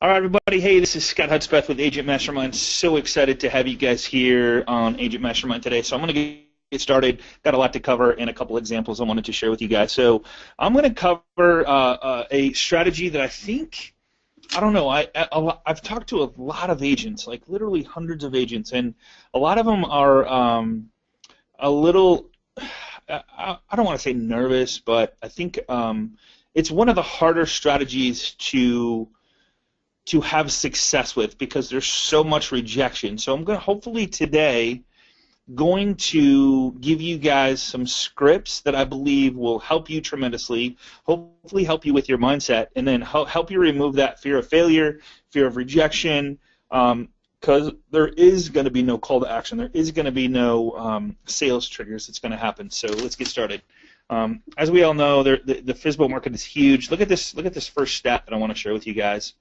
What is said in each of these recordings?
All right, everybody. Hey, this is Scott Hudspeth with Agent Mastermind. So excited to have you guys here on Agent Mastermind today. So I'm going to get started. Got a lot to cover and a couple examples I wanted to share with you guys. So I'm going to cover a strategy that I don't know. I've talked to a lot of agents, like literally hundreds of agents, and a lot of them are a little. I don't want to say nervous, but I think it's one of the harder strategies to have success with because there's so much rejection. So I'm going to hopefully today going to give you guys some scripts that I believe will help you tremendously, hopefully help you with your mindset, and then help you remove that fear of failure, fear of rejection, because there is going to be no call to action. There is going to be no sales triggers that's going to happen. So let's get started. As we all know, the FSBO market is huge. Look at this first stat that I want to share with you guys.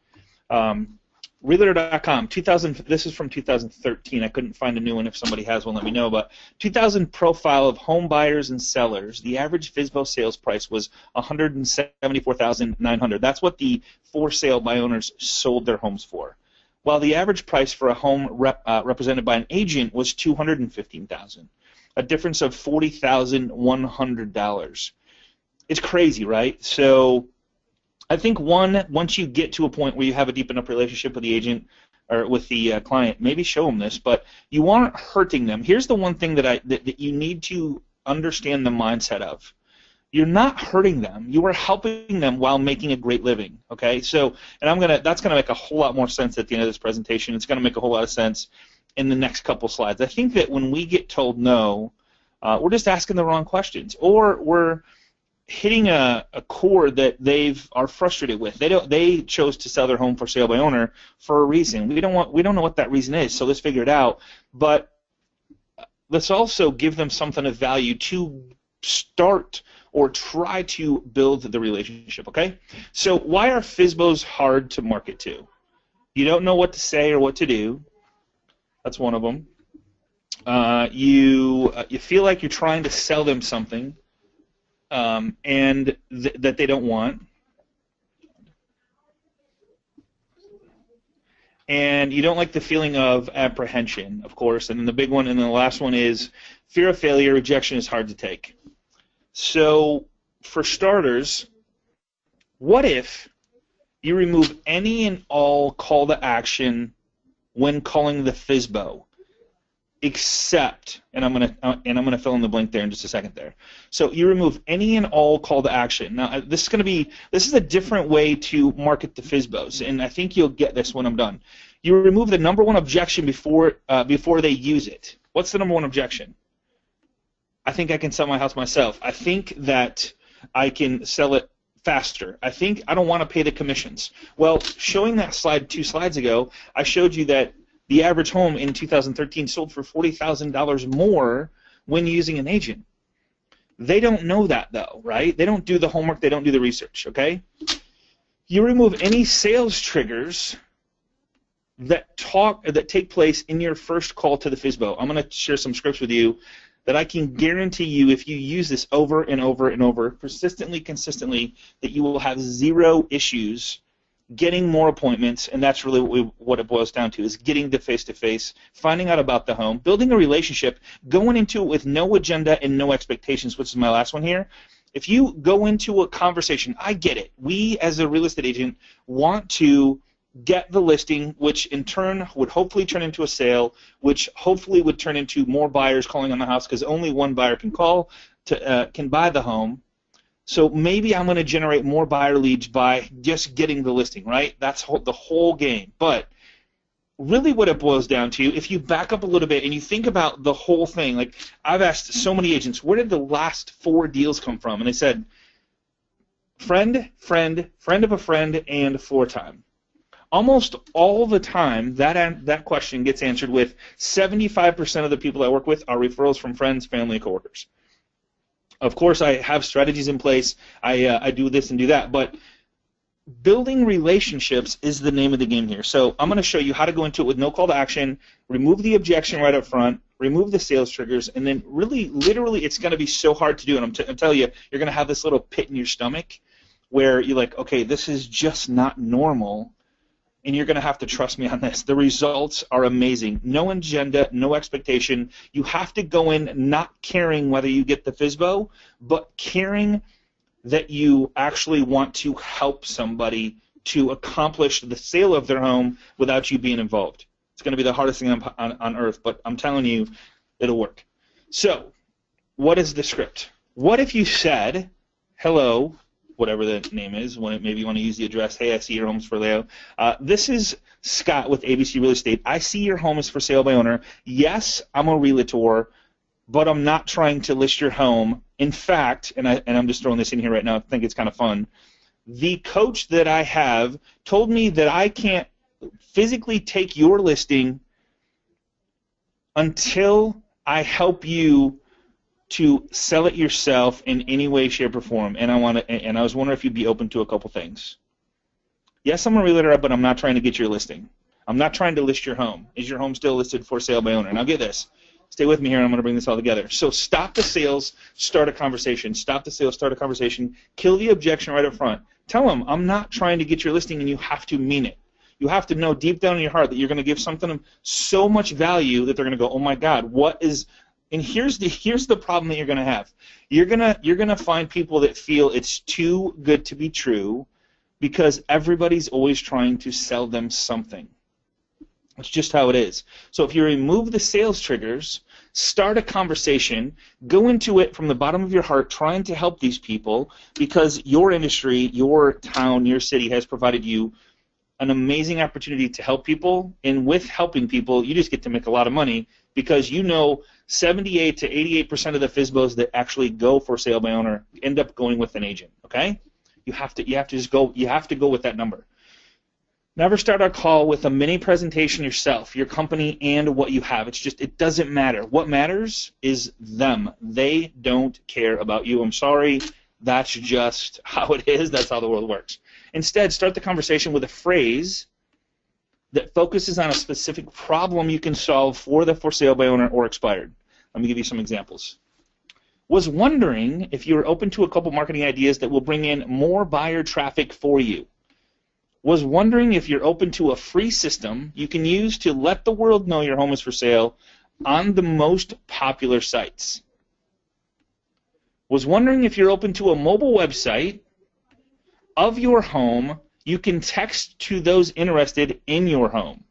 Realtor.com, this is from 2013. I couldn't find a new one. If somebody has one, let me know. But 2000 profile of home buyers and sellers. The average FSBO sales price was $174,900. That's what the for sale by owners sold their homes for. While the average price for a home represented by an agent was $215,000, a difference of $40,100. It's crazy, right? So I think once you get to a point where you have a deep enough relationship with the agent or with the client, maybe show them this, but you aren't hurting them. Here's the one thing that you need to understand the mindset of. You're not hurting them. You are helping them while making a great living. Okay, so that's gonna make a whole lot more sense at the end of this presentation. It's gonna make a whole lot of sense in the next couple slides. I think that when we get told no, we're just asking the wrong questions, or we're hitting a chord that are frustrated with. They chose to sell their home for sale by owner for a reason. We don't know what that reason is, so let's figure it out. But let's also give them something of value to start or try to build the relationship, okay? So why are FSBOs hard to market to? You don't know what to say or what to do. That's one of them. You feel like you're trying to sell them something and that they don't want. And you don't like the feeling of apprehension, of course. And then the big one, and then the last one is fear of failure. Rejection is hard to take. So for starters, what if you remove any and all call to action when calling the FSBO? Except, and I'm gonna fill in the blank there in just a second there. So you remove any and all call to action. Now this is a different way to market the FSBOs, and I think you'll get this when I'm done. You remove the number one objection before they use it. What's the number one objection? I think I can sell my house myself. I think that I can sell it faster. I think I don't want to pay the commissions. Well, showing that slide 2 slides ago, I showed you that the average home in 2013 sold for $40,000 more when using an agent. They don't know that, though, right? They don't do the homework. They don't do the research, okay? You remove any sales triggers that take place in your first call to the FSBO. I'm going to share some scripts with you that I can guarantee you, if you use this over and over and over, persistently, consistently, that you will have zero issues getting more appointments, and that's really what it boils down to, is getting the face-to-face, finding out about the home, building a relationship, going into it with no agenda and no expectations, which is my last one here. If you go into a conversation, I get it. We, as a real estate agent, want to get the listing, which in turn would hopefully turn into a sale, which hopefully would turn into more buyers calling on the house, because only one buyer can buy the home. So maybe I'm going to generate more buyer leads by just getting the listing, right? That's the whole game. But really what it boils down to, if you back up a little bit and you think about the whole thing, like I've asked so many agents, where did the last 4 deals come from? And they said, friend, friend, friend of a friend, and floor time. Almost all the time, that question gets answered with 75% of the people I work with are referrals from friends, family, and coworkers. Of course, I have strategies in place. I do this and do that, but building relationships is the name of the game here. So I'm going to show you how to go into it with no call to action, remove the objection right up front, remove the sales triggers, and then really, literally, it's going to be so hard to do. And I'm telling you, you're going to have this little pit in your stomach where you're like, okay, this is just not normal. and you're going to have to trust me on this. The results are amazing. No agenda, no expectation. You have to go in not caring whether you get the FSBO, but caring that you actually want to help somebody to accomplish the sale of their home without you being involved. It's going to be the hardest thing on earth, but I'm telling you, it'll work. So, what is the script? What if you said, hello, whatever the name is, maybe you want to use the address, hey, I see your home's for sale. This is Scott with ABC Real Estate. I see your home is for sale by owner. Yes, I'm a realtor, but I'm not trying to list your home. In fact, and I'm just throwing this in here right now, I think it's kind of fun, the coach that I have told me that I can't physically take your listing until I help you to sell it yourself in any way, shape, or form. And I was wondering if you'd be open to a couple things. Yes, I'm a realtor, but I'm not trying to get your listing. I'm not trying to list your home. Is your home still listed for sale by owner? Now get this. Stay with me here, and I'm going to bring this all together. So stop the sales, start a conversation. Stop the sales, start a conversation. Kill the objection right up front. Tell them, I'm not trying to get your listing, and you have to mean it. You have to know deep down in your heart that you're going to give something of so much value that they're going to go, oh my God, what is? And here's the problem that you're going to have. You're gonna find people that feel it's too good to be true because everybody's always trying to sell them something. That's just how it is. So if you remove the sales triggers, start a conversation, go into it from the bottom of your heart trying to help these people because your industry, your town, your city has provided you an amazing opportunity to help people, and with helping people, you just get to make a lot of money because you know 78 to 88% of the FSBOs that actually go for sale by owner end up going with an agent. Okay, you have to just go. You have to go with that number. Never start our call with a mini presentation yourself, your company, and what you have. It doesn't matter. What matters is them. They don't care about you. I'm sorry. That's just how it is. That's how the world works. Instead, start the conversation with a phrase that focuses on a specific problem you can solve for the for sale by owner or expired. Let me give you some examples. Was wondering if you were open to a couple marketing ideas that will bring in more buyer traffic for you. Was wondering if you're open to a free system you can use to let the world know your home is for sale on the most popular sites. Was wondering if you're open to a mobile website of your home you can text to those interested in your home.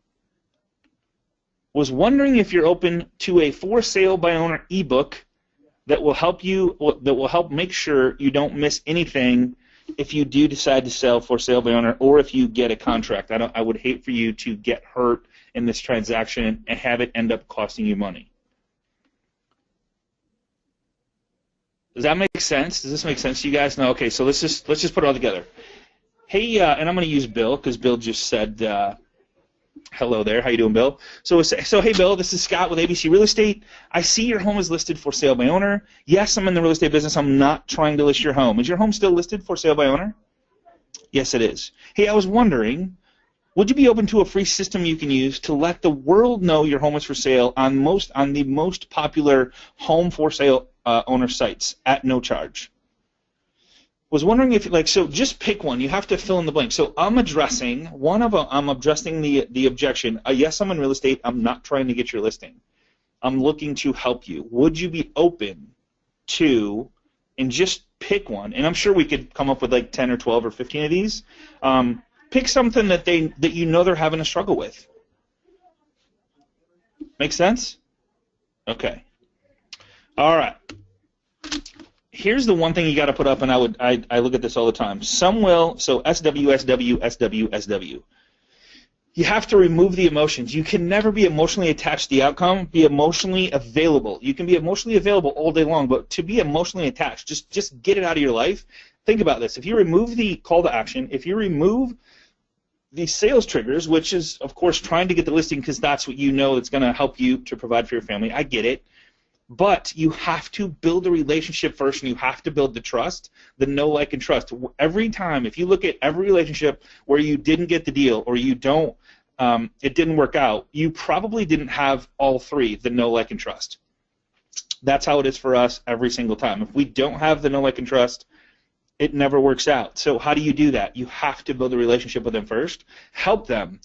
Was wondering if you're open to a for sale by owner ebook that will help make sure you don't miss anything if you do decide to sell for sale by owner or if you get a contract. I would hate for you to get hurt in this transaction and have it end up costing you money. Does that make sense? Does this make sense to you guys? No. Okay, so let's just put it all together. Hey, and I'm going to use Bill because Bill just said hello there. How you doing, Bill? So hey, Bill, this is Scott with ABC Real Estate. I see your home is listed for sale by owner. Yes, I'm in the real estate business. I'm not trying to list your home. Is your home still listed for sale by owner? Yes, it is. Hey, I was wondering, would you be open to a free system you can use to let the world know your home is for sale on the most popular home for sale owner sites at no charge? Was wondering if, so just pick one. You have to fill in the blank. So I'm addressing the objection. Yes, I'm in real estate. I'm not trying to get your listing. I'm looking to help you. Would you be open to, and just pick one, and I'm sure we could come up with like 10 or 12 or 15 of these. Pick something that you know they're having a struggle with. Make sense? Okay. All right. Here's the one thing you got to put up, and I look at this all the time. Some will, so SW, SW, SW, SW. You have to remove the emotions. You can never be emotionally attached to the outcome. Be emotionally available. You can be emotionally available all day long, but to be emotionally attached, just get it out of your life. Think about this. If you remove the call to action, if you remove the sales triggers, which is, of course, trying to get the listing because that's what you know that's going to help you to provide for your family. I get it. But you have to build a relationship first, and you have to build the trust, the know, like, and trust. Every time, if you look at every relationship where you didn't get the deal or you don't, it didn't work out, you probably didn't have all three, the know, like, and trust. That's how it is for us every single time. If we don't have the know, like, and trust, it never works out. So how do you do that? You have to build a relationship with them first. Help them.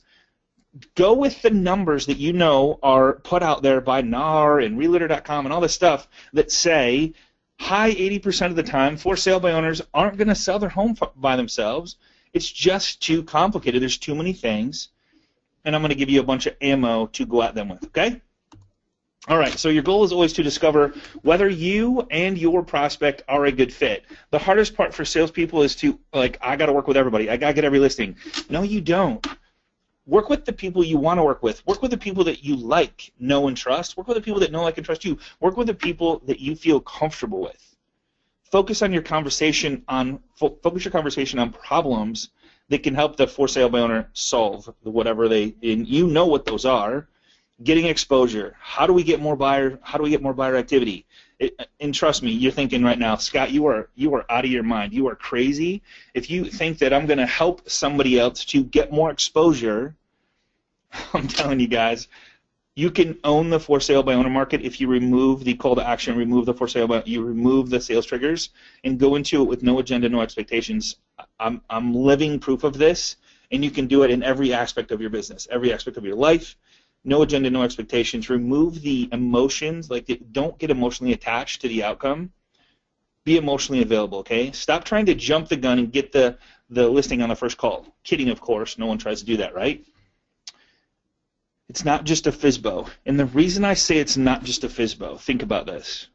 Go with the numbers that you know are put out there by NAR and Realtor.com and all this stuff that say high 80% of the time for sale by owners aren't going to sell their home by themselves. It's just too complicated. There's too many things. And I'm going to give you a bunch of ammo to go at them with, okay? All right, so your goal is always to discover whether you and your prospect are a good fit. The hardest part for salespeople is to, like, I got to work with everybody. I got to get every listing. No, you don't. Work with the people you want to work with. Work with the people that you like, know, and trust. Work with the people that know, like, and trust you. Work with the people that you feel comfortable with. Focus your conversation on problems that can help the for sale by owner solve whatever and you know what those are. Getting exposure. How do we get more buyer? How do we get more buyer activity? And trust me, you're thinking right now, Scott, you are out of your mind. You are crazy. If you think that I'm going to help somebody else to get more exposure, I'm telling you guys, you can own the for sale by owner market if you remove the call to action, remove the for sale by, you remove the sales triggers, and go into it with no agenda, no expectations. I'm living proof of this, and you can do it in every aspect of your business, every aspect of your life. No agenda, no expectations. Remove the emotions. Don't get emotionally attached to the outcome. Be emotionally available, okay? Stop trying to jump the gun and get the listing on the first call. Kidding, of course. No one tries to do that, right? It's not just a FSBO. And the reason I say it's not just a FSBO, think about this.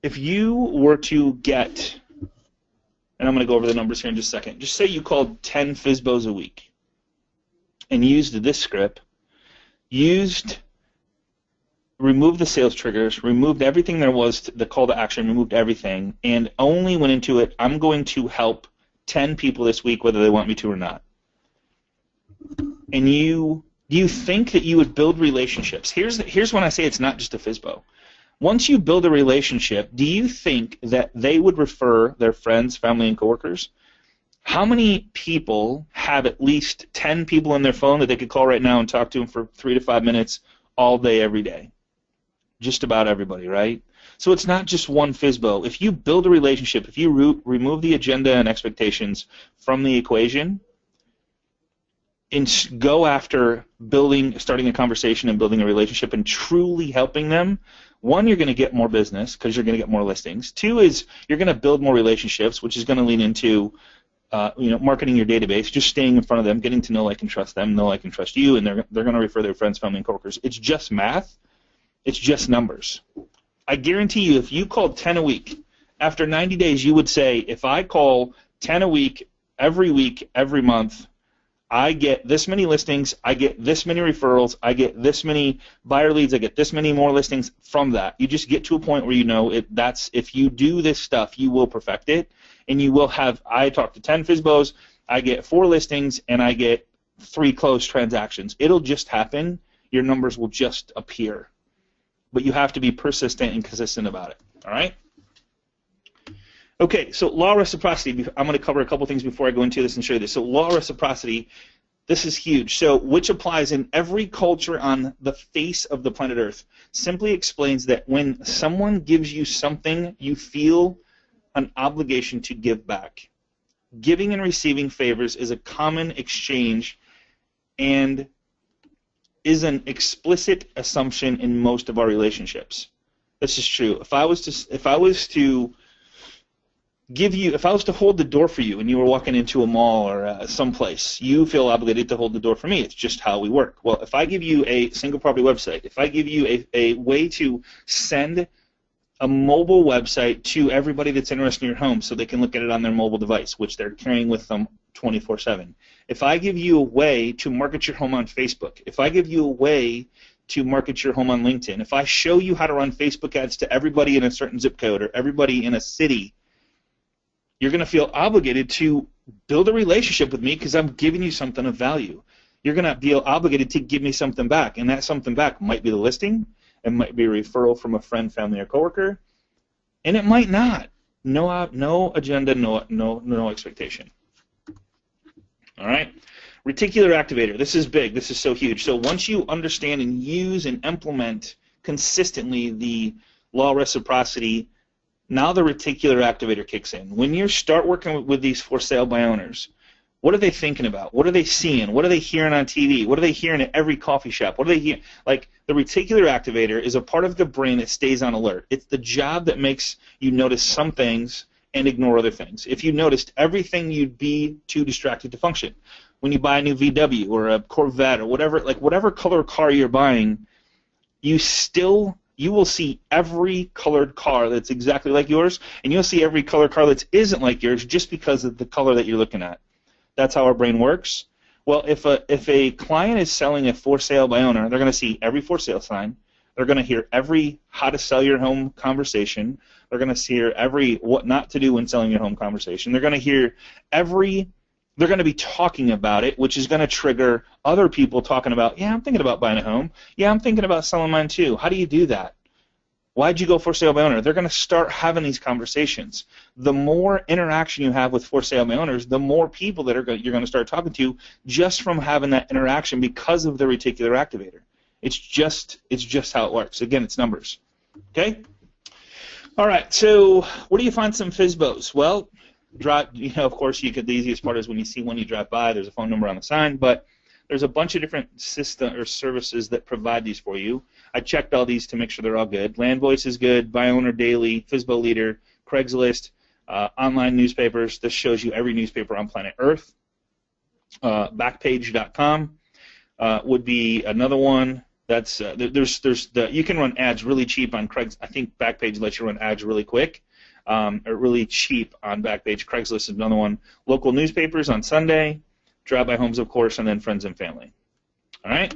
If you were to get, and I'm going to go over the numbers here in just a second, just say you called 10 FSBOs a week and used this script, removed the sales triggers, removed everything there was, the call to action, removed everything, and only went into it, I'm going to help 10 people this week whether they want me to or not. And do you think that you would build relationships? Here's when I say it's not just a FSBO. Once you build a relationship, do you think that they would refer their friends, family, and coworkers? How many people have at least 10 people on their phone that they could call right now and talk to them for 3 to 5 minutes all day, every day? Just about everybody, right? So it's not just one FSBO. If you build a relationship, if you remove the agenda and expectations from the equation and go after starting a conversation and building a relationship and truly helping them, one, you're going to get more business because you're going to get more listings. Two is you're going to build more relationships, which is going to lean into marketing your database, just staying in front of them, getting to know, like, and trust them, know, like, and trust you, and they're going to refer their friends, family, and coworkers. It's just math. It's just numbers. I guarantee you, if you called 10 a week, after 90 days, you would say, if I call 10 a week, every month, I get this many listings, I get this many referrals, I get this many buyer leads, I get this many more listings from that. You just get to a point where you know if you do this stuff, you will perfect it. And you will have, I talk to 10 FSBOs, I get 4 listings, and I get 3 closed transactions. It'll just happen. Your numbers will just appear. But you have to be persistent and consistent about it. All right? Okay, so law of reciprocity. I'm going to cover a couple things before I go into this and show you this. So law of reciprocity, this is huge. So which applies in every culture on the face of the planet Earth. Simply explains that when someone gives you something, you feel an obligation to give back. Giving and receiving favors is a common exchange and is an explicit assumption in most of our relationships. This is true. If I was to hold the door for you and you were walking into a mall or someplace, you feel obligated to hold the door for me. It's just how we work. Well, if I give you a single property website, if I give you a way to send a mobile website to everybody that's interested in your home so they can look at it on their mobile device, which they're carrying with them 24/7. If I give you a way to market your home on Facebook, if I give you a way to market your home on LinkedIn, if I show you how to run Facebook ads to everybody in a certain zip code or everybody in a city, you're going to feel obligated to build a relationship with me because I'm giving you something of value. You're going to feel obligated to give me something back, and that something back might be the listing. It might be a referral from a friend, family, or coworker, and it might not. No agenda, no expectation. All right? Reticular activator. This is big. This is so huge. So once you understand and use and implement consistently the law of reciprocity Now the reticular activator kicks in. When you start working with these for sale by owners, what are they thinking about? What are they seeing? What are they hearing on TV? What are they hearing at every coffee shop? What are they hearing? Like, the reticular activator is a part of the brain that stays on alert. It's the job that makes you notice some things and ignore other things. If you noticed everything, you'd be too distracted to function. When you buy a new VW or a Corvette or whatever, like whatever color car you're buying, you will see every colored car that's exactly like yours, and you'll see every colored car that isn't like yours just because of the color that you're looking at. That's how our brain works. Well, if a client is selling a for sale by owner, they're going to see every for sale sign. They're going to hear every how to sell your home conversation. They're going to hear every what not to do when selling your home conversation. They're going to hear they're going to be talking about it, which is going to trigger other people talking about, yeah, I'm thinking about buying a home. Yeah, I'm thinking about selling mine too. How do you do that? Why'd you go for sale by owner? They're going to start having these conversations. The more interaction you have with for sale by owners, the more people that you're going to start talking to just from having that interaction because of the reticular activator. It's just how it works. Again, it's numbers. Okay? All right, so where do you find some FSBOs? Well, of course, the easiest part is when you see one, you drive by, there's a phone number on the sign, but there's a bunch of different system or services that provide these for you. I checked all these to make sure they're all good. LandVoice is good, Buy Owner Daily, FSBO Leader, Craigslist, online newspapers. This shows you every newspaper on planet Earth. Backpage.com would be another one. That's you can run ads really cheap on Craigslist. I think Backpage lets you run ads really quick. Or really cheap on Backpage. Craigslist is another one. Local newspapers on Sunday, Drive-By Homes, of course, and then Friends and Family. All right?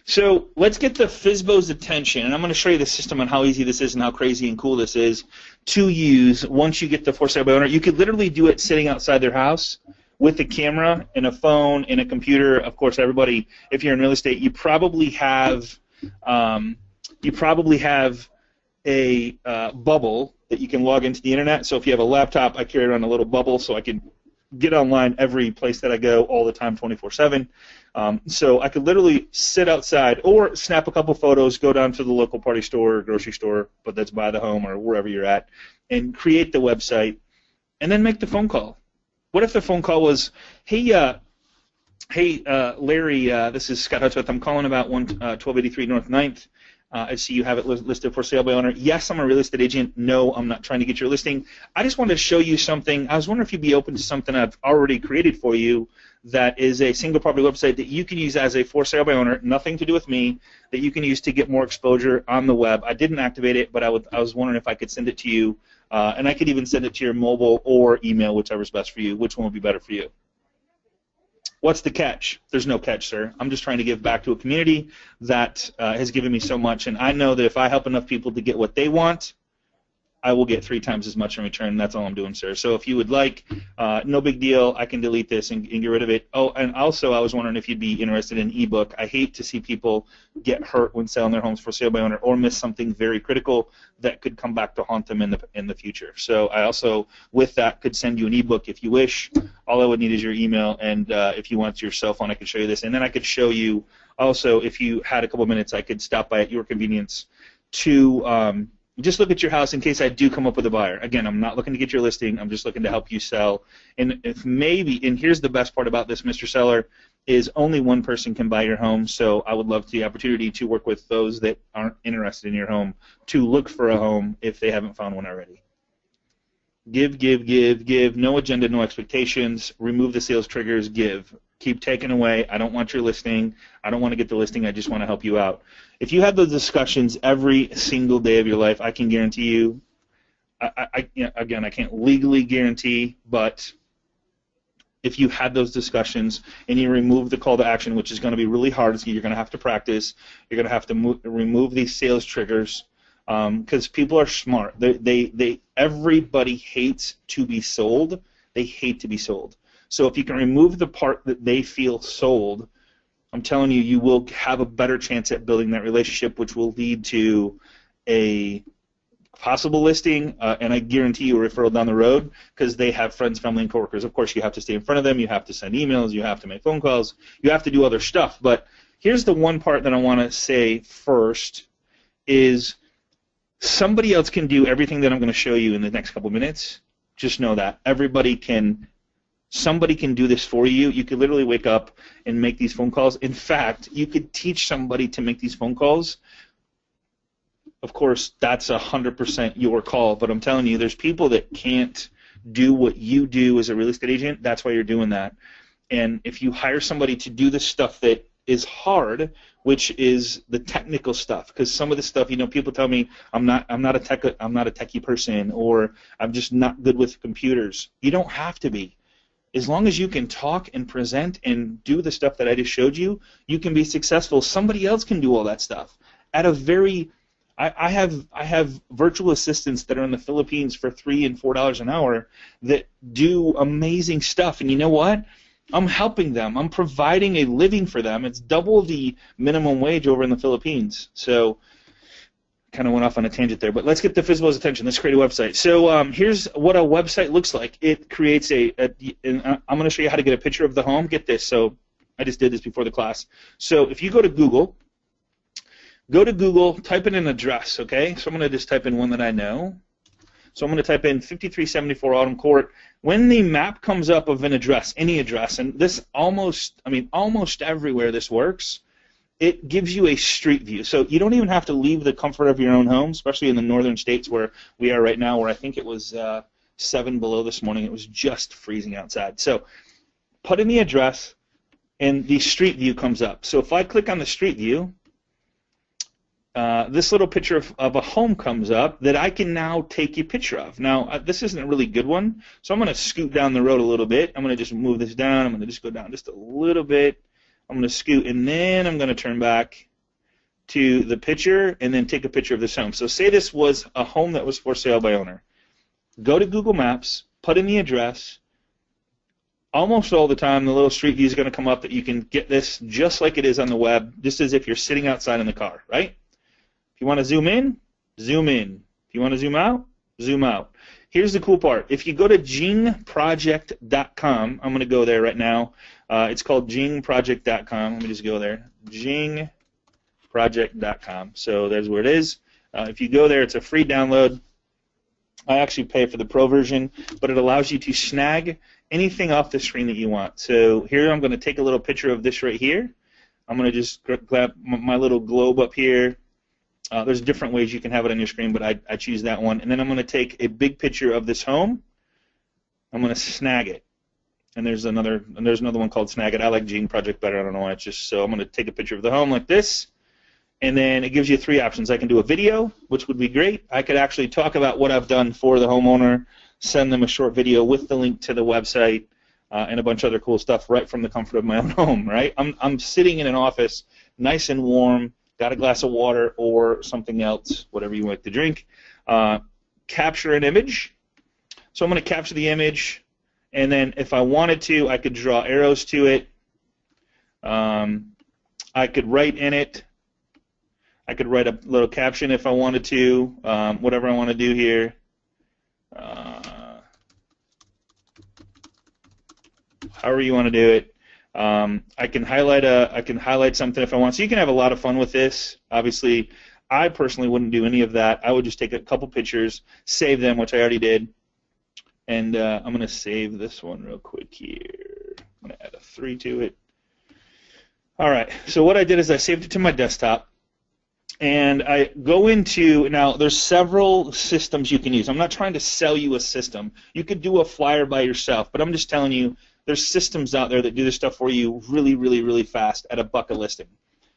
So let's get the FSBO's attention, and I'm going to show you the system on how easy this is and how crazy and cool this is to use once you get the for sale by owner. You could literally do it sitting outside their house with a camera and a phone and a computer. Of course, everybody, if you're in real estate, you probably have a bubble that you can log into the internet. So if you have a laptop, I carry around a little bubble so I can get online every place that I go all the time, 24/7. So I could literally sit outside or snap a couple photos, go down to the local party store or grocery store, but that's by the home or wherever you're at, and create the website, and then make the phone call. What if the phone call was, hey, Larry, this is Scott Hudspeth. I'm calling about 1283 North 9th. I see you have it listed for sale by owner. Yes, I'm a real estate agent. No, I'm not trying to get your listing. I just wanted to show you something. I was wondering if you'd be open to something I've already created for you that is a single property website that you can use as a for sale by owner, nothing to do with me, that you can use to get more exposure on the web. I didn't activate it, but I was wondering if I could send it to you, and I could even send it to your mobile or email, whichever's best for you. Which one would be better for you? What's the catch? There's no catch, sir. I'm just trying to give back to a community that has given me so much, and I know that if I help enough people to get what they want, I will get 3 times as much in return. That's all I'm doing, sir. So if you would like, no big deal. I can delete this and get rid of it. Oh, and also I was wondering if you'd be interested in an ebook. I hate to see people get hurt when selling their homes for sale by owner or miss something very critical that could come back to haunt them in the future. So I also, with that, could send you an ebook if you wish. All I would need is your email, and if you want your cell phone, I could show you this. And then I could show you also, if you had a couple minutes, I could stop by at your convenience to just look at your house in case I do come up with a buyer. Again, I'm not looking to get your listing. I'm just looking to help you sell. And if maybe, and here's the best part about this, Mr. Seller, is only one person can buy your home. So I would love the opportunity to work with those that aren't interested in your home to look for a home if they haven't found one already. Give, give, give, give. No agenda, no expectations. Remove the sales triggers. Give. Keep taking away. I don't want your listing. I don't want to get the listing. I just want to help you out. If you have those discussions every single day of your life, I can guarantee you, again, I can't legally guarantee, but if you had those discussions and you remove the call to action, which is going to be really hard, so you're going to have to practice, you're going to have to remove these sales triggers, because people are smart. Everybody hates to be sold. They hate to be sold. So if you can remove the part that they feel sold, I'm telling you, you will have a better chance at building that relationship, which will lead to a possible listing, and I guarantee you a referral down the road because they have friends, family, and coworkers. Of course, you have to stay in front of them. You have to send emails. You have to make phone calls. You have to do other stuff. But here's the one part that I want to say first is Somebody else can do everything that I'm going to show you in the next couple minutes. Just know that. Somebody can do this for you. You could literally wake up and make these phone calls. In fact, you could teach somebody to make these phone calls. Of course, that's 100% your call, but I'm telling you, there's people that can't do what you do as a real estate agent. That's why you're doing that. And if you hire somebody to do the stuff that is hard, which is the technical stuff, because some of the stuff, people tell me I'm not a techie person, or I'm just not good with computers. You don't have to be. As long as you can talk and present and do the stuff that I just showed you, you can be successful. Somebody else can do all that stuff at a very I have virtual assistants that are in the Philippines for $3 and $4 an hour that do amazing stuff, and you know what? I'm helping them. I'm providing a living for them. It's double the minimum wage over in the Philippines. So, kind of went off on a tangent there, but let's get the FSBOs' attention. Let's create a website. So here's what a website looks like. It creates and I'm going to show you how to get a picture of the home. Get this. So I just did this before the class. So if you go to Google, type in an address, okay? So I'm going to just type in one that I know. So I'm going to type in 5374 Autumn Court. When the map comes up of an address, any address, and this almost everywhere this works, it gives you a street view. So you don't even have to leave the comfort of your own home, especially in the northern states where we are right now, where I think it was 7 below this morning. It was just freezing outside. So put in the address, and the street view comes up. So if I click on the street view, this little picture of a home comes up that I can now take a picture of. Now, this isn't a really good one, so I'm going to scoot down the road a little bit. I'm going to just move this down. I'm going to just go down just a little bit. I'm going to scoot, and then I'm going to turn back to the picture and then take a picture of this home. So say this was a home that was for sale by owner. Go to Google Maps, put in the address. Almost all the time, the little street view is going to come up that you can get this just like it is on the web, just as if you're sitting outside in the car, right? If you want to zoom in, zoom in. If you want to zoom out, zoom out. Here's the cool part. If you go to jingproject.com, I'm going to go there right now. It's called jingproject.com. Let me just go there. jingproject.com. So there's where it is. If you go there, it's a free download. I actually pay for the pro version, but it allows you to snag anything off the screen that you want. So here I'm going to take a little picture of this right here. I'm going to just grab my little globe up here. There's different ways you can have it on your screen, but I choose that one. And then I'm going to take a big picture of this home. I'm going to snag it. And there's another one called Snag It. I like Gene Project better. I don't know why. It's just so I'm going to take a picture of the home like this. And then it gives you 3 options. I can do a video, which would be great. I could actually talk about what I've done for the homeowner, send them a short video with the link to the website, and a bunch of other cool stuff right from the comfort of my own home, right? I'm sitting in an office, nice and warm, got a glass of water or something else, whatever you like to drink. Capture an image. So I'm going to capture the image, and then if I wanted to, I could draw arrows to it. I could write in it. I could write a little caption if I wanted to, whatever I want to do here. However you want to do it. I can highlight something if I want. So you can have a lot of fun with this. Obviously, I personally wouldn't do any of that. I would just take a couple pictures, save them, which I already did. And I'm going to save this one real quick here. I'm going to add a 3 to it. All right. So what I did is I saved it to my desktop. And I go into, now there's several systems you can use. I'm not trying to sell you a system. You could do a flyer by yourself, but I'm just telling you there's systems out there that do this stuff for you really, really, really fast at $1 a listing.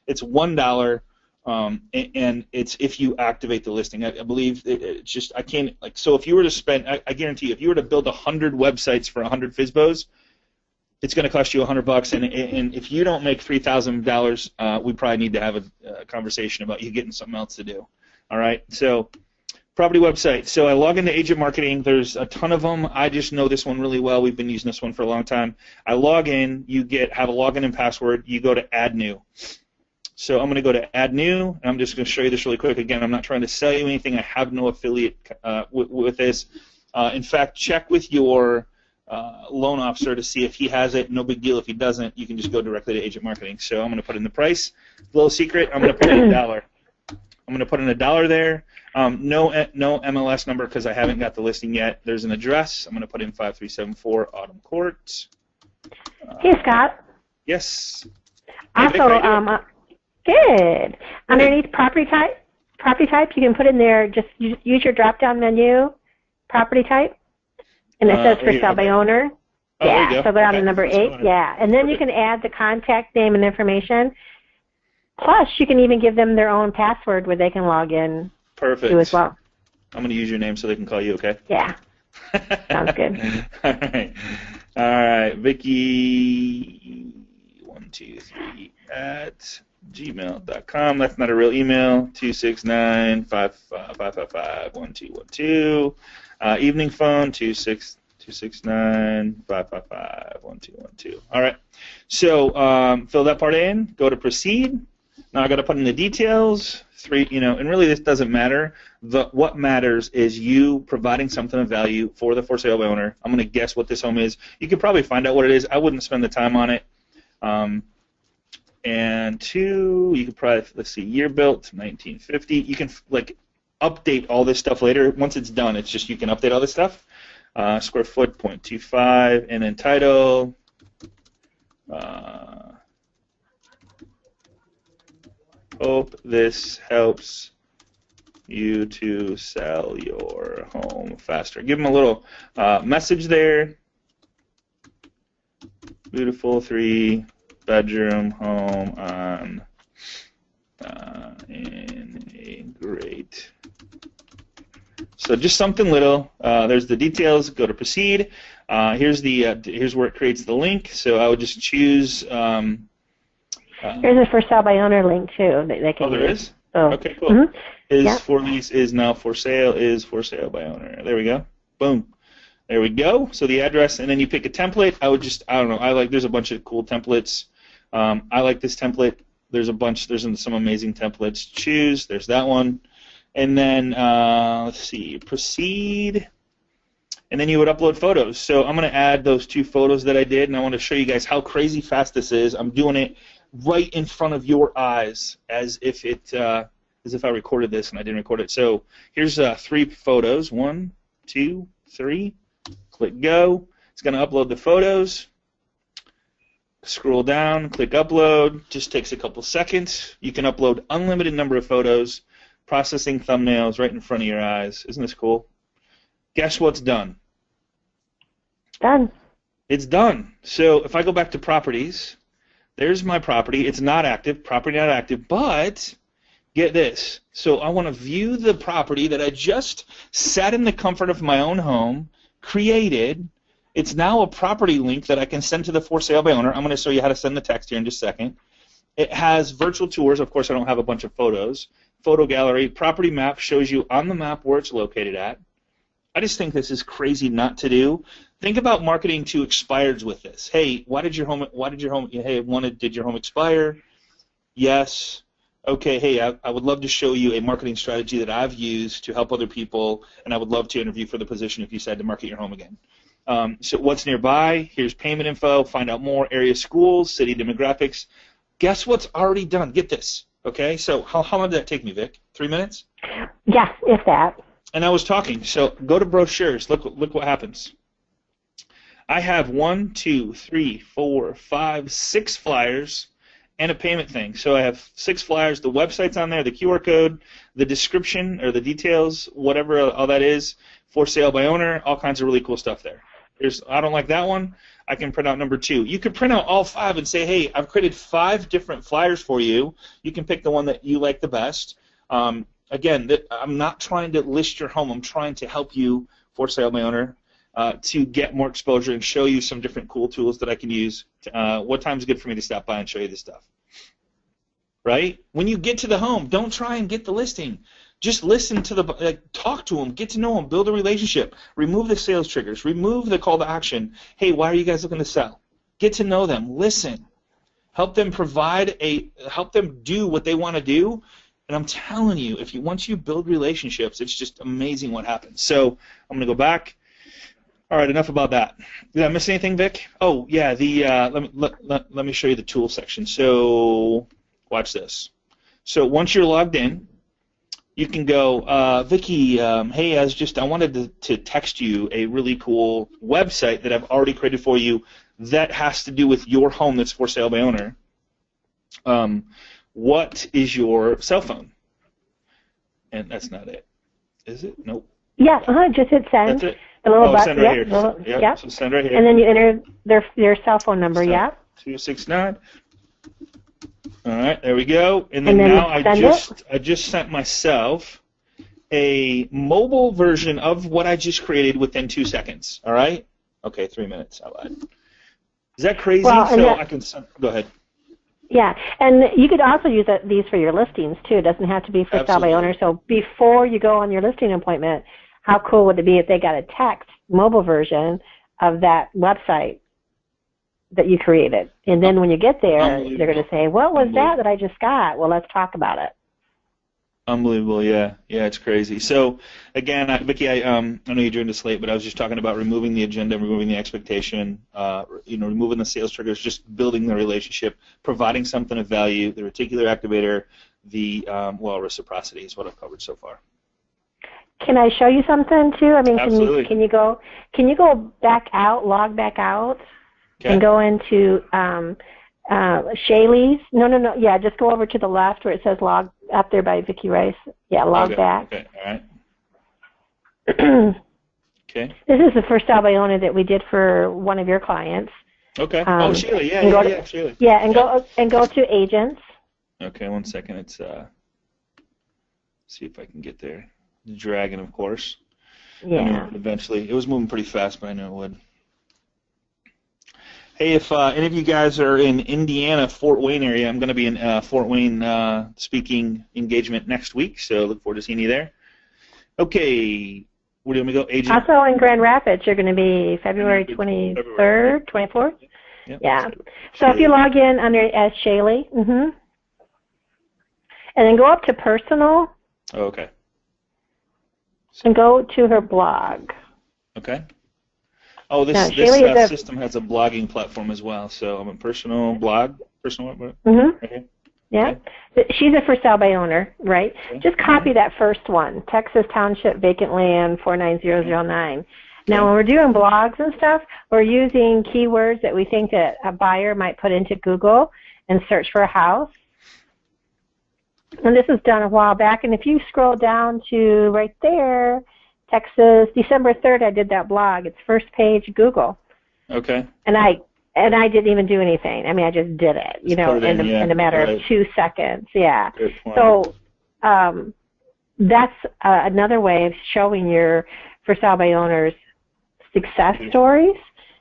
It's $1, and it's if you activate the listing. I believe it's just, I can't, like, so if you were to spend, I guarantee you, if you were to build 100 websites for 100 FSBOs, it's going to cost you $100, and if you don't make $3,000, we probably need to have a conversation about you getting something else to do. All right, so property website. So I log into Agent Marketing. There's a ton of them. I just know this one really well. We've been using this one for a long time. I log in. You have a login and password. You go to Add New. So I'm going to go to Add New, and I'm just going to show you this really quick. Again, I'm not trying to sell you anything. I have no affiliate with this. In fact, check with your loan officer to see if he has it. No big deal if he doesn't. You can just go directly to Agent Marketing. So I'm going to put in the price. Little secret, I'm going to put in $1. I'm going to put in $1 there. No MLS number because I haven't got the listing yet. There's an address. I'm going to put in 5374 Autumn Court. Hey, Scott. Yes. Also, good. Underneath property type, you can put in there, just use your drop-down menu, property type, and it says for sale by owner. Oh, yeah, so go down to number 8. Yeah, and then you can add the contact name and information. Plus, you can even give them their own password where they can log in. Perfect. Too as well. I'm going to use your name so they can call you, okay? Yeah. Sounds good. All right. Vicky123 at gmail.com. That's not a real email. 269-555-1212. Evening phone 269-555-1212. All right. So fill that part in. Go to proceed. Now I got to put in the details. And really this doesn't matter. What matters is you providing something of value for the for sale by owner. I'm going to guess what this home is. You could probably find out what it is. I wouldn't spend the time on it. And 2, you could probably, let's see, year built, 1950. You can update all this stuff later. Once it's done, it's just you can update all this stuff. Square foot, 0.25, and then title. Hope this helps you to sell your home faster. Give them a little message there. Beautiful 3-bedroom home on in a great. So just something little. There's the details. Go to proceed. Here's where it creates the link. So I would just choose. There's a for sale by owner link too. They can there use. is? Oh. Okay, cool. Mm-hmm. For lease, is now for sale, is for sale by owner. There we go. Boom. There we go. So the address, and then you pick a template. I don't know. There's a bunch of cool templates. I like this template. There's some amazing templates. Choose. There's that one. And then, let's see, proceed. And then you would upload photos. So I'm going to add those 2 photos that I did, and I want to show you guys how crazy fast this is. I'm doing it right in front of your eyes, as if I recorded this and I didn't record it. So here's 3 photos. 1, 2, 3. Click go. It's going to upload the photos. Scroll down, click upload. Just takes a couple seconds. You can upload unlimited number of photos. Processing thumbnails right in front of your eyes. Isn't this cool? Guess what's done? Done. It's done. So if I go back to properties, there's my property. It's not active. Property not active. But get this. So I want to view the property that I just sat in the comfort of my own home, created. It's now a property link that I can send to the for sale by owner. I'm going to show you how to send the text here in just a second. It has virtual tours. Of course, I don't have a bunch of photos. Photo gallery. Property map shows you on the map where it's located at. I just think this is crazy not to do. Think about marketing to expireds with this. Hey, did your home expire? Yes. Okay, hey, I would love to show you a marketing strategy that I've used to help other people, and I would love to interview for the position if you decide to market your home again. So what's nearby? Here's payment info, find out more, area schools, city demographics. Guess what's already done? Get this. Okay, so how long did that take me, Vic? 3 minutes? Yeah, if that. And I was talking. So go to brochures. Look what happens. I have 1, 2, 3, 4, 5, 6 flyers and a payment thing. So I have 6 flyers. The website's on there, the QR code, the description or the details, whatever all that is, for sale by owner, all kinds of really cool stuff there. I don't like that one. I can print out number 2. You could print out all 5 and say, hey, I've created 5 different flyers for you. You can pick the one that you like the best. Again, I'm not trying to list your home. I'm trying to help you, for sale by owner, to get more exposure and show you some different cool tools that I can use. What time is good for me to stop by and show you this stuff? Right? When you get to the home, don't try and get the listing. Just listen to talk to them, get to know them, build a relationship, remove the sales triggers, remove the call to action. Hey, why are you guys looking to sell? Get to know them, listen, help them help them do what they want to do. And I'm telling you, once you build relationships, it's just amazing what happens. So I'm going to go back. All right, enough about that. Did I miss anything, Vic? Oh yeah, let me show you the tool section. So watch this. So once you're logged in, you can go, Vicky, hey, I wanted to text you a really cool website that I've already created for you that has to do with your home that's for sale by owner. What is your cell phone? And that's not it. Is it? Nope. Yeah, just hit send. That's it. The little button. Send right here. Yeah. So send right here. And then you enter their cell phone number, so, yeah. 269. All right, there we go. And then now I just sent myself a mobile version of what I just created within 2 seconds. All right? Okay, 3 minutes. I lied. Is that crazy? Well, I can send. Go ahead. Yeah, and you could also use these for your listings too. It doesn't have to be for sale by owner. So before you go on your listing appointment, how cool would it be if they got a text mobile version of that website that you created? And then when you get there, they're going to say, "What was that I just got?" Well, let's talk about it. Unbelievable, yeah, it's crazy. So, again, Vicki, I know you joined us late, but I was just talking about removing the agenda, removing the expectation, removing the sales triggers, just building the relationship, providing something of value, the reticular activator, the reciprocity is what I've covered so far. Can I show you something too? I mean, Absolutely. Can you go back out, log back out, and go into Shaylee's? No. Yeah, just go over to the left where it says log up there by Vicki Rice. Yeah, log back. Okay, all right. Okay. This is the first sale by owner that we did for one of your clients. Okay. Sheila, Sheila. Yeah, and go to agents. Okay, 1 second. It's see if I can get there. The dragon, of course. Yeah. Eventually, it was moving pretty fast, but I knew it would. Hey, if any of you guys are in Indiana, Fort Wayne area, I'm going to be in Fort Wayne speaking engagement next week, so look forward to seeing you there. Okay, where do we go? Agent. Also in Grand Rapids, you're going to be February 23rd, 24th? Yep. Yeah. So if you log in under as Shaylee, and then go up to personal. Oh, okay. And go to her blog. Okay. Oh, this system has a blogging platform as well. So I'm a personal blog. Personal what? Okay. Yeah. Okay. She's a for sale by owner, right? Okay. Just copy that first one. Texas Township Vacant Land 49009. Now, when we're doing blogs and stuff, we're using keywords that we think that a buyer might put into Google and search for a house. And this was done a while back. And if you scroll down to right there, Texas, December 3rd, I did that blog. It's first page Google. Okay. And I didn't even do anything. I mean, I just did it, in a matter of 2 seconds. Yeah. So that's another way of showing your for sale by owners success stories.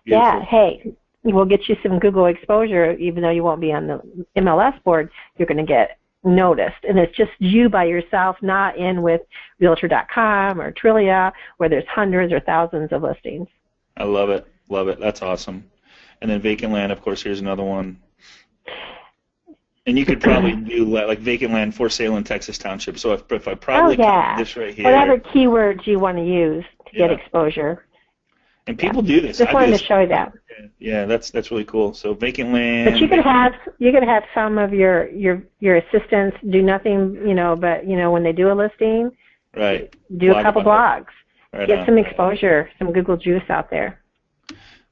Beautiful. Yeah. Hey, we'll get you some Google exposure, even though you won't be on the MLS board. You're going to get noticed, and it's just you by yourself, not in with Realtor.com or Trillia, where there's hundreds or thousands of listings. I love it. That's awesome. And then vacant land, of course. Here's another one. And you could probably do like vacant land for sale in Texas Township. So if I probably copy this right here, whatever keywords you want to use to get exposure. And people do this. Just wanted to show you that. Yeah, that's really cool. So vacant land. But you could have some of your assistants do nothing, but when they do a listing, right, do a couple blogs, get some exposure, right. Some Google juice out there.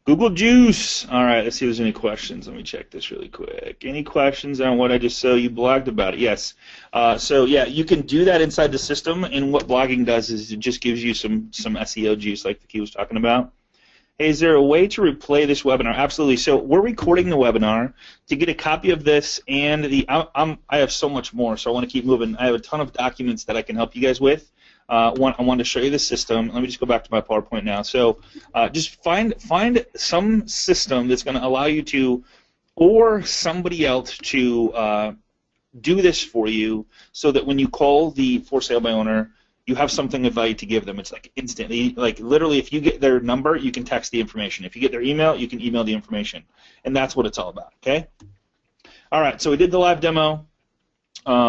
Google juice. All right, let's see if there's any questions. Let me check this really quick. Any questions on what I just saw? You blogged about it. Yes. You can do that inside the system, and what blogging does is it just gives you some SEO juice, like Vicky was talking about. Hey, is there a way to replay this webinar? Absolutely. So we're recording the webinar. To get a copy of this and I have so much more, so I want to keep moving. I have a ton of documents that I can help you guys with. I want to show you the system. Let me just go back to my PowerPoint now. So just find some system that's going to allow you to, or somebody else to do this for you, so that when you call the for sale by owner, you have something of value to give them. It's like instantly, like literally, if you get their number, you can text the information. If you get their email, you can email the information. And that's what it's all about, okay? All right, so we did the live demo,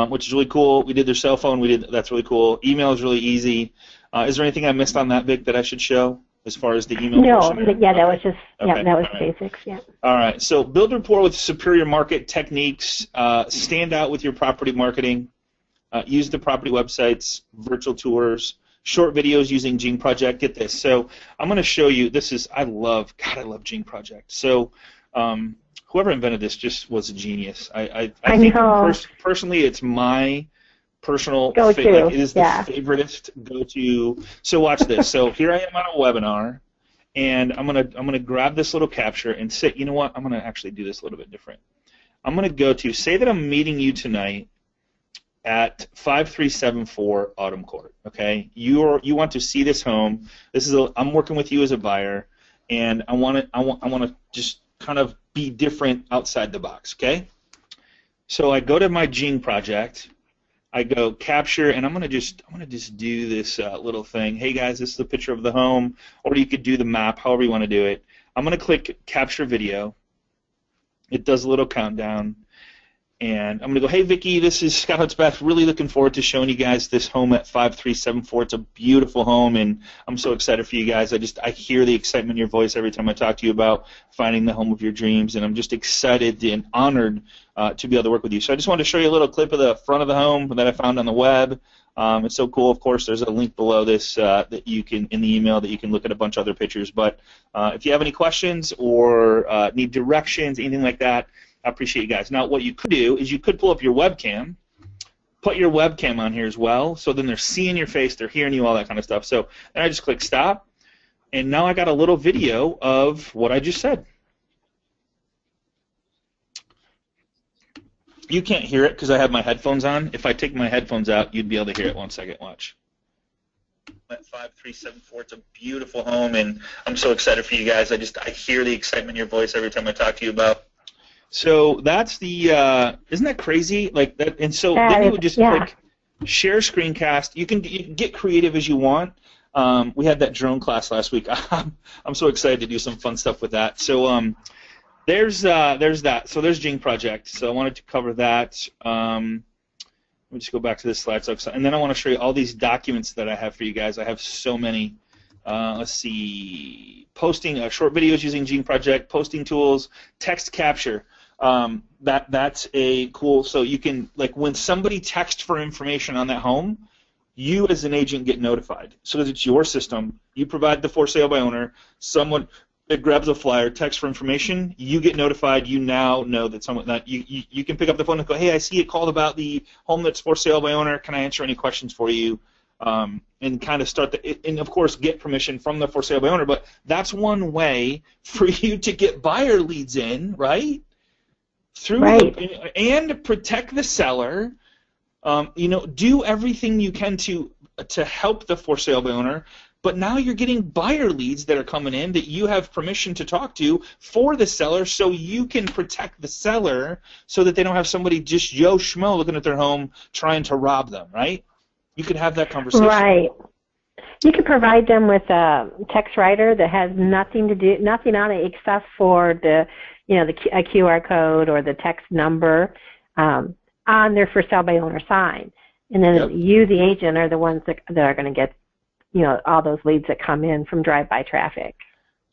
which is really cool. We did their cell phone. That's really cool. Email is really easy. Is there anything I missed on that, Vic, that I should show as far as the email? No, portion? Yeah, that was just, that was basics, yeah. All right, so build rapport with superior market techniques. Stand out with your property marketing. use the property websites, virtual tours, short videos using Gene Project. Get this. So I'm going to show you. I love Gene Project. So whoever invented this just was a genius. I think personally it's my personal favorite. Like, it is the favoriteest go-to. So watch this. So here I am on a webinar, and I'm gonna grab this little capture and say, you know what? I'm gonna actually do this a little bit different. I'm gonna go to say that I'm meeting you tonight at 5374 Autumn Court. Okay, you want to see this home. I'm working with you as a buyer, and I want to just kind of be different outside the box. Okay, so I go to my Gene Project. I go capture, and I'm gonna just do this little thing. Hey guys, this is a picture of the home, or you could do the map, however you want to do it. I'm gonna click capture video. It does a little countdown, and I'm gonna go. Hey Vicky, this is Scott Hutzbeth. Really looking forward to showing you guys this home at 5374. It's a beautiful home, and I'm so excited for you guys. I hear the excitement in your voice every time I talk to you about finding the home of your dreams, and I'm just excited and honored to be able to work with you. So I just wanted to show you a little clip of the front of the home that I found on the web. It's so cool. Of course, there's a link below this that you can, in the email, that you can look at a bunch of other pictures. But if you have any questions or need directions, anything like that, I appreciate you guys. Now, what you could do is you could pull up your webcam, put your webcam on here as well, so then they're seeing your face, they're hearing you, all that kind of stuff. So then I just click stop, and now I got a little video of what I just said. You can't hear it because I have my headphones on. If I take my headphones out, you'd be able to hear it. 1 second, watch. At 5374, it's a beautiful home, and I'm so excited for you guys. I hear the excitement in your voice every time I talk to you about. So that's the isn't that crazy? Like that, and so then you would just click share screencast. You can get creative as you want. We had that drone class last week. I'm so excited to do some fun stuff with that. So there's that. So there's Gene Project. So I wanted to cover that. Let me just go back to this slide. And then I want to show you all these documents that I have for you guys. I have so many. Let's see. Posting short videos using Gene Project, posting tools, text capture. That's a cool. So you can, like, when somebody texts for information on that home, you as an agent get notified. So that it's your system. You provide the for sale by owner. Someone that grabs a flyer, text for information, you get notified. You now know that you can pick up the phone and go, hey, I see it called about the home that's for sale by owner. Can I answer any questions for you? And kind of start and of course get permission from the for sale by owner. But that's one way for you to get buyer leads in, right? And protect the seller. Do everything you can to help the for sale by owner. But now you're getting buyer leads that are coming in that you have permission to talk to for the seller, so you can protect the seller so that they don't have somebody just Joe Schmo looking at their home trying to rob them, right? You could have that conversation. Right. You could provide them with a text writer that has nothing on it except for a QR code or the text number on their for sale by owner sign, and then you, the agent, are the ones that are going to get all those leads that come in from drive-by traffic.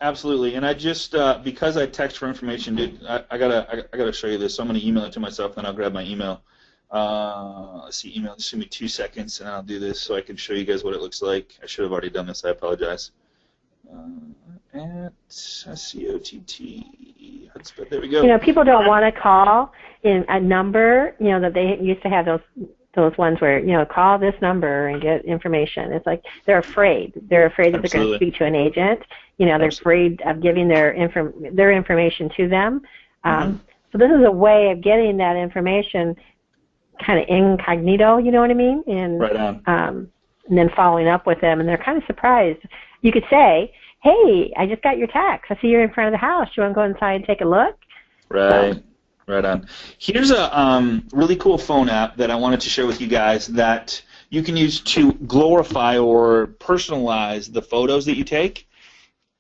Absolutely, and I just because I text for information, dude, I gotta show you this. So I'm going to email it to myself, then I'll grab my email. Let's see, email. Just give me 2 seconds, and I'll do this so I can show you guys what it looks like. I should have already done this. I apologize. At SCOTT. There we go. People don't want to call in a number. That they used to have those ones where call this number and get information. It's like they're afraid. They're afraid that they're going to speak to an agent. They're afraid of giving their information to them. So this is a way of getting that information kind of incognito, you know what I mean? And, right on. And then following up with them, and they're kind of surprised. You could say, hey, I just got your text. I see you're in front of the house. You want to go inside and take a look? Right. Right on. Here's a really cool phone app that I wanted to share with you guys that you can use to glorify or personalize the photos that you take.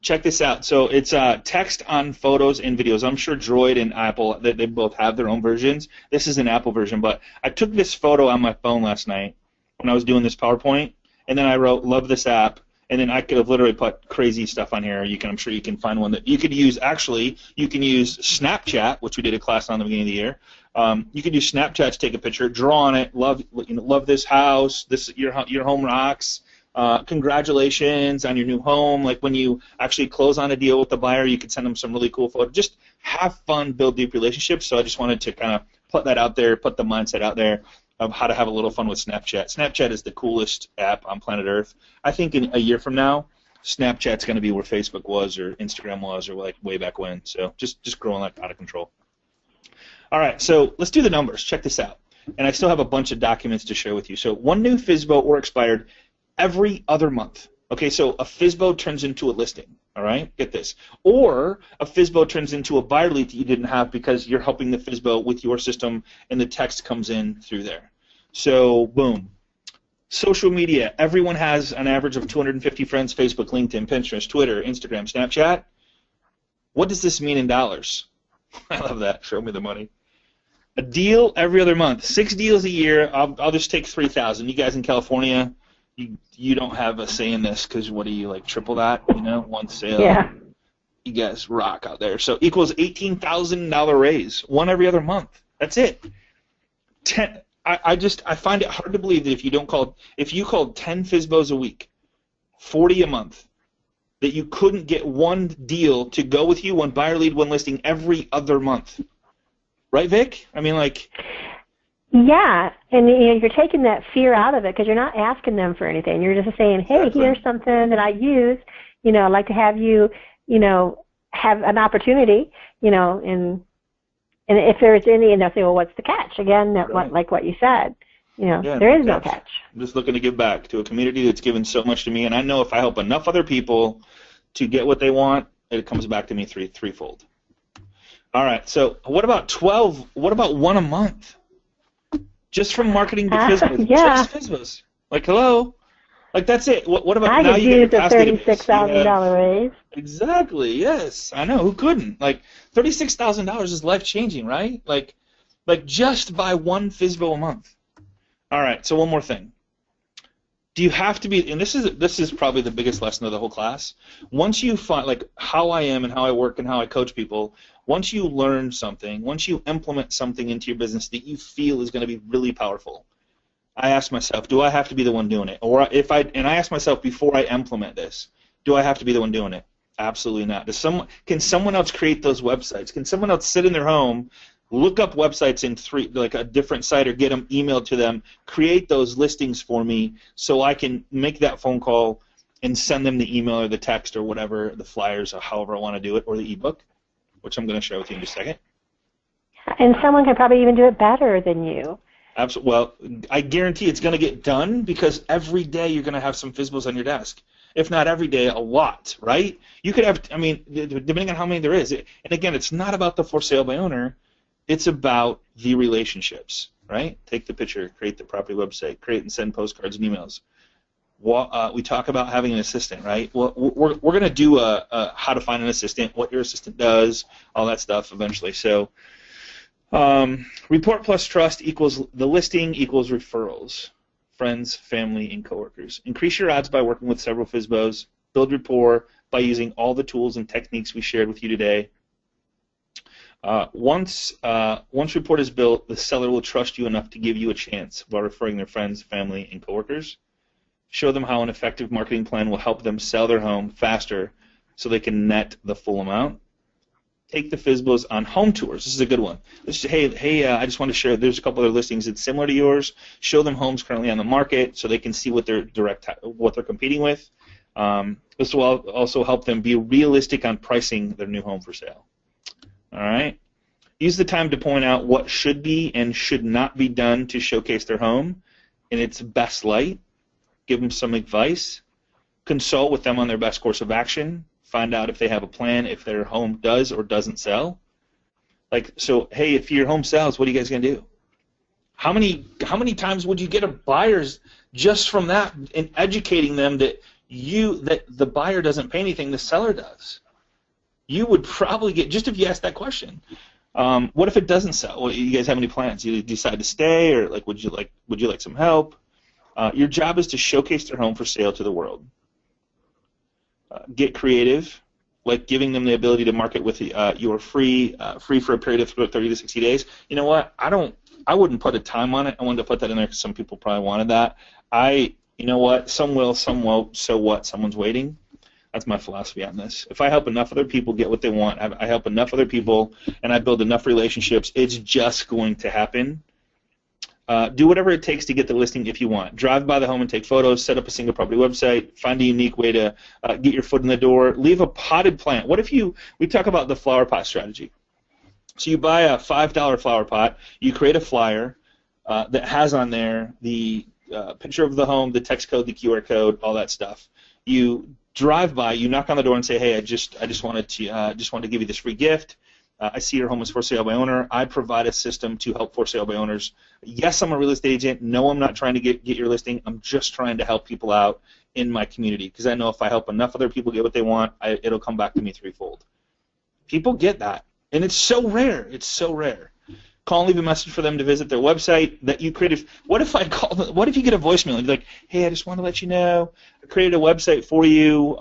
Check this out. So it's text on photos and videos. I'm sure Droid and Apple, they both have their own versions. This is an Apple version, but I took this photo on my phone last night when I was doing this PowerPoint, and then I wrote, love this app, and then I could have literally put crazy stuff on here. I'm sure you can find one that you could use. Actually, you can use Snapchat, which we did a class on at the beginning of the year. You could use Snapchat to take a picture, draw on it, love this house, your home rocks. Congratulations on your new home. Like when you actually close on a deal with the buyer, you can send them some really cool photos. Just have fun, build deep relationships. So I just wanted to kind of put that out there, put the mindset out there of how to have a little fun with Snapchat. Snapchat is the coolest app on planet Earth. I think in a year from now, Snapchat's going to be where Facebook was or Instagram was or like way back when. So just growing like out of control. All right, so let's do the numbers. Check this out. And I still have a bunch of documents to share with you. So one new FSBO or expired every other month. Okay, so a FSBO turns into a listing. All right, get this. Or a FSBO turns into a buyer lead that you didn't have because you're helping the FSBO with your system and the text comes in through there. So, boom. Social media. Everyone has an average of 250 friends: Facebook, LinkedIn, Pinterest, Twitter, Instagram, Snapchat. What does this mean in dollars? I love that. Show me the money. A deal every other month. 6 deals a year. I'll just take 3,000. You guys in California, you don't have a say in this because what do you, like, triple that? You know, one sale. Yeah. You guys rock out there. So equals $18,000 raise. One every other month. That's it. I find it hard to believe that if you called 10 FSBOs a week, 40 a month, that you couldn't get one deal to go with you, one buyer lead, one listing every other month. Right, Vic? I mean, like. Yeah, and you're taking that fear out of it because you're not asking them for anything. You're just saying, hey, Exactly. Here's something that I use. I'd like to have you, have an opportunity, and if there's any, and they'll say, well, what's the catch? Again, Right. like what you said, Yeah, there is no catch. I'm just looking to give back to a community that's given so much to me, and I know if I help enough other people to get what they want, it comes back to me threefold. All right, so what about 12? What about one a month? Just from marketing to FSBOs. Yeah. Just FSBOs. Like, hello? Like, that's it. What about I now could you use get a your past $36,000 raise. Exactly, yes. I know. Who couldn't? Like, $36,000 is life-changing, right? Like just by one FSBO a month. All right, so one more thing. Do you have to be, and this is probably the biggest lesson of the whole class, once you find, like, how I am and how I work and how I coach people, once you learn something, once you implement something into your business that you feel is going to be really powerful, I ask myself, do I have to be the one doing it? And I ask myself before I implement this, do I have to be the one doing it? Absolutely not. Can someone else create those websites? Can someone else sit in their home, look up websites in like a different site or get them emailed to them, create those listings for me so I can make that phone call and send them the email or the text or whatever, the flyers or however I want to do it, or the ebook, which I'm going to share with you in just a second. And someone can probably even do it better than you. Absolutely. Well, I guarantee it's going to get done because every day you're going to have some FSBOs on your desk. If not every day, a lot, right? You could have, depending on how many there is. And again, it's not about the for sale by owner. It's about the relationships, right? Take the picture, create the property website, create and send postcards and emails. We talk about having an assistant, right? Well, we're going to do a how to find an assistant, what your assistant does, all that stuff eventually. So report plus trust equals the listing equals referrals, friends, family, and coworkers. Increase your odds by working with several FSBOs. Build rapport by using all the tools and techniques we shared with you today. Once rapport is built, the seller will trust you enough to give you a chance by referring their friends, family, and coworkers. Show them how an effective marketing plan will help them sell their home faster so they can net the full amount. Take the FSBOs on home tours. This is a good one. Hey, I just want to share, there's a couple other listings that's similar to yours. Show them homes currently on the market so they can see what they're competing with. This will also help them be realistic on pricing their new home for sale. All right. Use the time to point out what should be and should not be done to showcase their home in its best light. Give them some advice. Consult with them on their best course of action. Find out if they have a plan, if their home does or doesn't sell. Like, so, hey, if your home sells, what are you guys going to do? How many times would you get a buyers just from that and educating them that the buyer doesn't pay anything, the seller does? You would probably get, just if you ask that question, what if it doesn't sell? Well, you guys have any plans? You decide to stay, or like would you like some help? Your job is to showcase their home for sale to the world. get creative, like giving them the ability to market with your free for a period of 30 to 60 days. You know what? I wouldn't put a time on it. I wanted to put that in there because some people probably wanted that. You know what? Some will, some won't. So what? Someone's waiting. That's my philosophy on this. If I help enough other people get what they want, I help enough other people, and I build enough relationships, it's just going to happen. Do whatever it takes to get the listing if you want. Drive by the home and take photos, set up a single property website, find a unique way to get your foot in the door, leave a potted plant. What if we talk about the flower pot strategy. So you buy a $5 flower pot, you create a flyer that has on there the picture of the home, the text code, the QR code, all that stuff. You drive by, you knock on the door and say, hey, I just wanted to give you this free gift. I see your home is for sale by owner. I provide a system to help for sale by owners. Yes, I'm a real estate agent. No, I'm not trying to get your listing. I'm just trying to help people out in my community because I know if I help enough other people get what they want, it'll come back to me threefold. People get that, and it's so rare. It's so rare. Call and leave a message for them to visit their website that you created. What if I call them? What if you get a voicemail and you're like, hey, I just want to let you know I created a website for you.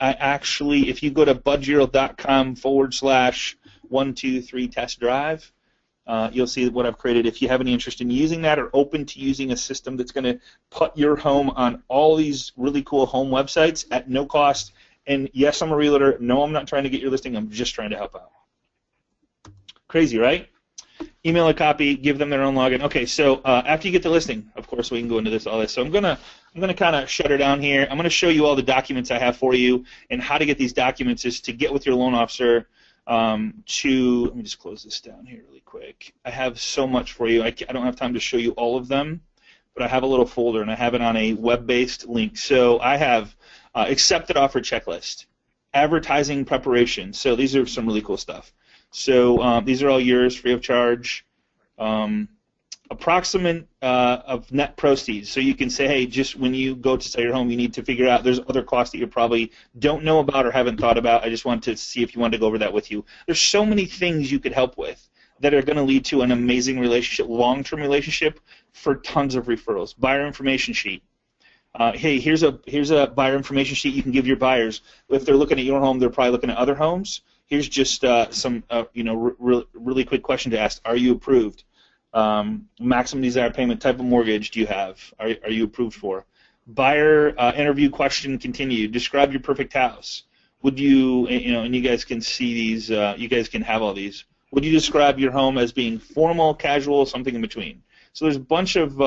I actually, if you go to budgerald.com/123 test drive, you'll see what I've created. If you have any interest in using that or open to using a system that's going to put your home on all these really cool home websites at no cost, and yes, I'm a realtor. No, I'm not trying to get your listing. I'm just trying to help out. Crazy, right? Email a copy, give them their own login. Okay, so after you get the listing, of course, we can go into all this. So I'm gonna kind of shut her down here. I'm gonna show you all the documents I have for you and how to get these documents is to get with your loan officer. Let me just close this down here really quick. I have so much for you. I don't have time to show you all of them, but I have a little folder and I have it on a web-based link. So I have accepted offer checklist, advertising preparation. So these are some really cool stuff. So these are all yours, free of charge. Approximate of net proceeds. So you can say, hey, just when you go to sell your home, you need to figure out there's other costs that you probably don't know about or haven't thought about. I just want to see if you want to go over that with you. There's so many things you could help with that are going to lead to an amazing relationship, long-term relationship for tons of referrals. Buyer information sheet. Hey, here's a buyer information sheet you can give your buyers. If they're looking at your home, they're probably looking at other homes. Here's just some really quick question to ask. Are you approved? Maximum desired payment, type of mortgage do you have? Are you approved for? Buyer interview question continued. Describe your perfect house. Would you, and you guys can see these, you guys can have all these. Would you describe your home as being formal, casual, something in between? So there's a bunch of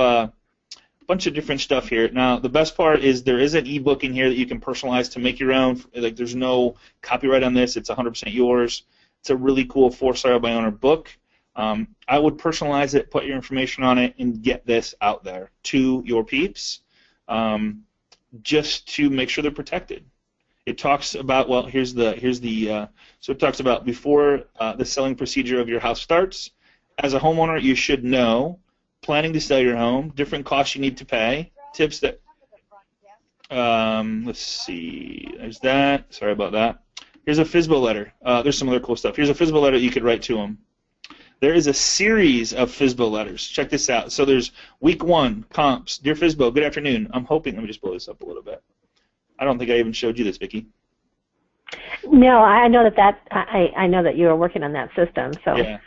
different stuff here. Now, the best part is there is an ebook in here that you can personalize to make your own. Like, there's no copyright on this. It's 100% yours. It's a really cool for-sale by owner book. I would personalize it, put your information on it, and get this out there to your peeps just to make sure they're protected. It talks about, well, so it talks about before the selling procedure of your house starts. As a homeowner, you should know planning to sell your home, different costs you need to pay, tips that, let's see, there's that, sorry about that. Here's a FSBO letter. There's some other cool stuff. Here's a FSBO letter you could write to them. There is a series of FSBO letters. Check this out. So there's week 1, comps. Dear FSBO, good afternoon. I'm hoping, let me just blow this up a little bit. I don't think I even showed you this, Vicki. No, I know I know that you are working on that system. So. Yeah.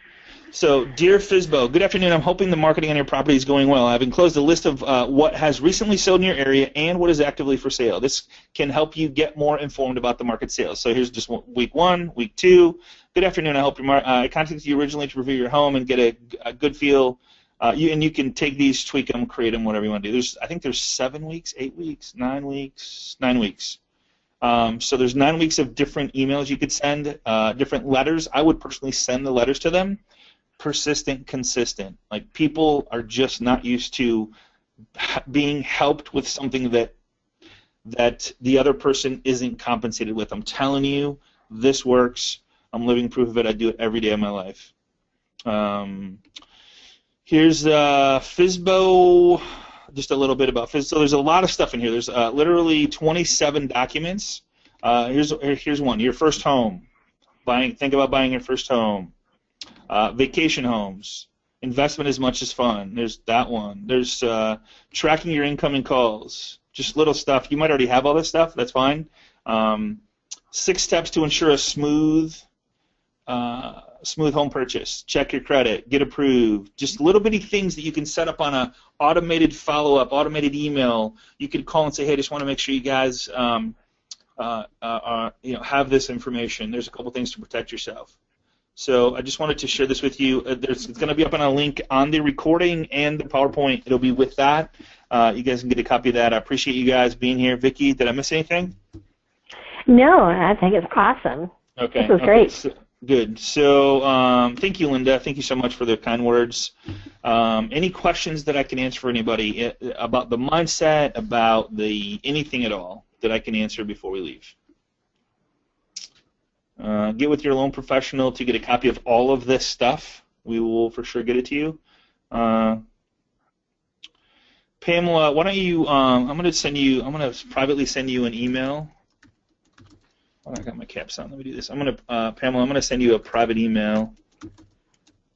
So, dear FSBO, good afternoon. I'm hoping the marketing on your property is going well. I've enclosed a list of what has recently sold in your area and what is actively for sale. This can help you get more informed about the market sales. So here's just week 1, week 2. Good afternoon. I hope I contacted you originally to review your home and get a good feel. You can take these, tweak them, create them, whatever you want to do. I think there's 7 weeks, 8 weeks, 9 weeks, 9 weeks. So there's 9 weeks of different emails you could send, different letters. I would personally send the letters to them. Persistent, consistent. Like, people are just not used to being helped with something that the other person isn't compensated with. I'm telling you, this works. I'm living proof of it. I do it every day of my life. Here's FSBO, just a little bit about FSBO. So there's a lot of stuff in here. There's literally 27 documents. Here's one. Your first home. Think about buying your first home. Vacation homes, investment as much as fun. There's that one. There's tracking your incoming calls. Just little stuff. You might already have all this stuff. That's fine. 6 steps to ensure a smooth home purchase. Check your credit, get approved. Just little bitty things that you can set up on a automated follow-up, automated email. You could call and say, hey, I just want to make sure you guys have this information. There's a couple things to protect yourself. So I just wanted to share this with you. It's going to be up on a link on the recording and the PowerPoint. It'll be with that. You guys can get a copy of that. I appreciate you guys being here. Vicki, did I miss anything? No, I think it's awesome. Okay. This was great. So, good. So thank you, Linda. Thank you so much for the kind words. Any questions that I can answer for anybody about the mindset, about anything at all that I can answer before we leave? Get with your loan professional to get a copy of all of this stuff. We will for sure get it to you. Pamela, why don't you? I'm going to privately send you an email. Oh, I got my caps on. Let me do this. Pamela, I'm going to send you a private email.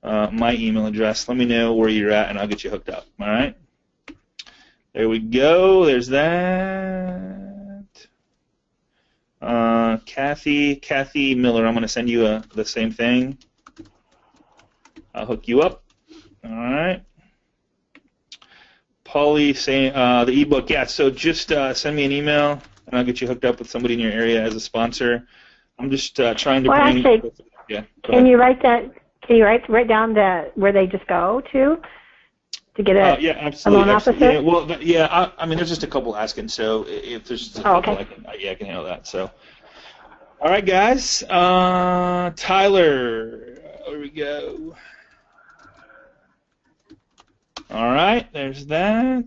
My email address. Let me know where you're at, and I'll get you hooked up. All right. There we go. There's that. Kathy Miller, I'm going to send you the same thing. I'll hook you up. All right. Paulie saying the ebook. Yeah, so just send me an email, and I'll get you hooked up with somebody in your area as a sponsor. I'm just trying to bring. Actually, yeah. Can you write that? Can you write down where they just go to get a yeah, absolutely, loan officer? Yeah, well, yeah. I mean, there's just a couple asking, so if there's just a couple, okay. I can handle that. So, all right, guys. Tyler, here we go. All right, there's that.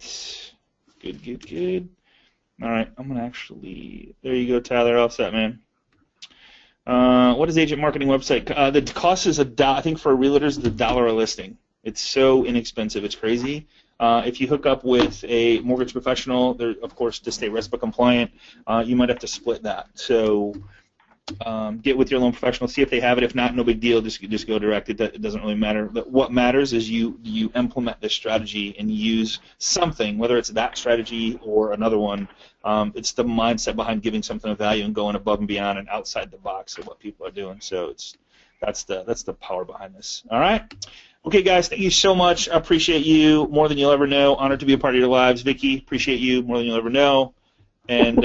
Good. All right, I'm gonna actually. There you go, Tyler. All set, man. What is agent marketing website? The cost is I think for realtors, $1 a listing. It's so inexpensive, it's crazy. If you hook up with a mortgage professional, they're of course to stay RESPA compliant, you might have to split that. So get with your loan professional, see if they have it. If not, no big deal. Just go direct. It doesn't really matter. But what matters is you implement this strategy and use something, whether it's that strategy or another one. It's the mindset behind giving something of value and going above and beyond and outside the box of what people are doing. So that's the power behind this. All right. Okay, guys. Thank you so much. I appreciate you more than you'll ever know. Honored to be a part of your lives, Vicki. Appreciate you more than you'll ever know. And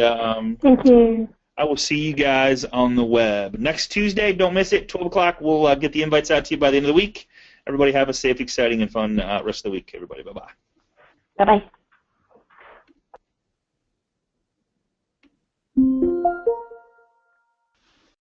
thank you. I will see you guys on the web. Next Tuesday, don't miss it, 12 o'clock. We'll get the invites out to you by the end of the week. Everybody have a safe, exciting, and fun rest of the week, everybody. Bye-bye. Bye-bye.